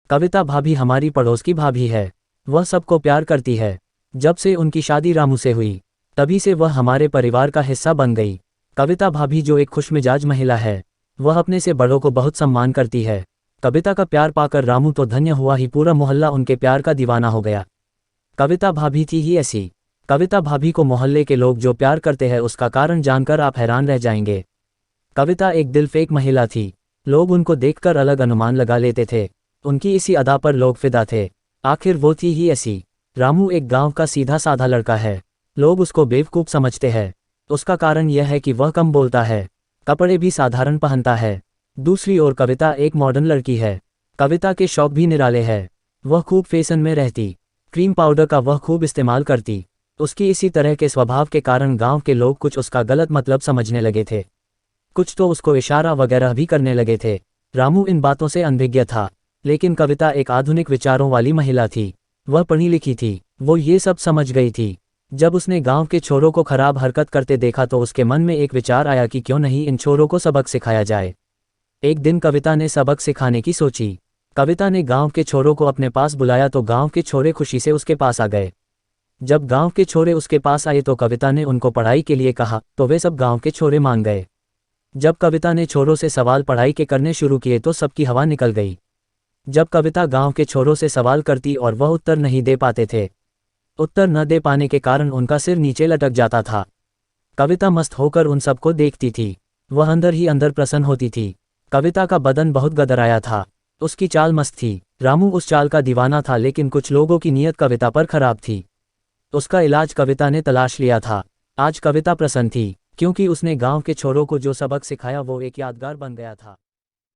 कविता भाभी हमारी पड़ोस की भाभी है। वह सबको प्यार करती है। जब से उनकी शादी रामू से हुई, तभी से वह हमारे परिवार का हिस्सा बन गई। कविता भाभी जो एक खुशमिजाज महिला है, वह अपने से बड़ों को बहुत सम्मान करती है। कविता का प्यार पाकर रामू तो धन्य हुआ ही, पूरा मोहल्ला उनके प्यार का दीवाना हो गया। कविता भाभी थी ही ऐसी। कविता भाभी को मोहल्ले के लोग जो प्यार करते हैं, उसका कारण जानकर आप हैरान रह जाएंगे। कविता एक दिलफेक महिला थी। लोग उनको देखकर अलग अनुमान लगा लेते थे। उनकी इसी अदा पर लोग फिदा थे। आखिर वो थी ही ऐसी। रामू एक गांव का सीधा साधा लड़का है। लोग उसको बेवकूफ़ समझते हैं। उसका कारण यह है कि वह कम बोलता है, कपड़े भी साधारण पहनता है। दूसरी ओर कविता एक मॉडर्न लड़की है। कविता के शौक भी निराले हैं। वह खूब फैशन में रहती। क्रीम पाउडर का वह खूब इस्तेमाल करती। उसकी इसी तरह के स्वभाव के कारण गांव के लोग कुछ उसका गलत मतलब समझने लगे थे। कुछ तो उसको इशारा वगैरह भी करने लगे थे। रामू इन बातों से अनभिज्ञ था, लेकिन कविता एक आधुनिक विचारों वाली महिला थी। वह पढ़ी लिखी थी। वो ये सब समझ गई थी। जब उसने गांव के छोरों को खराब हरकत करते देखा तो उसके मन में एक विचार आया कि क्यों नहीं इन छोरों को सबक सिखाया जाए। एक दिन कविता ने सबक सिखाने की सोची। कविता ने गांव के छोरों को अपने पास बुलाया तो गांव के छोरे खुशी से उसके पास आ गए। जब गांव के छोरे उसके पास आए तो कविता ने उनको पढ़ाई के लिए कहा तो वे सब गांव के छोरे मान गए। जब कविता ने छोरों से सवाल पढ़ाई के करने शुरू किए तो सबकी हवा निकल गई। जब कविता गांव के छोरों से सवाल करती और वह उत्तर नहीं दे पाते थे, उत्तर न दे पाने के कारण उनका सिर नीचे लटक जाता था। कविता मस्त होकर उन सबको देखती थी। वह अंदर ही अंदर प्रसन्न होती थी। कविता का बदन बहुत गदराया था। उसकी चाल मस्त थी। रामू उस चाल का दीवाना था, लेकिन कुछ लोगों की नीयत कविता पर खराब थी। उसका इलाज कविता ने तलाश लिया था। आज कविता प्रसन्न थी, क्योंकि उसने गांव के छोरों को जो सबक सिखाया वो एक यादगार बन गया था।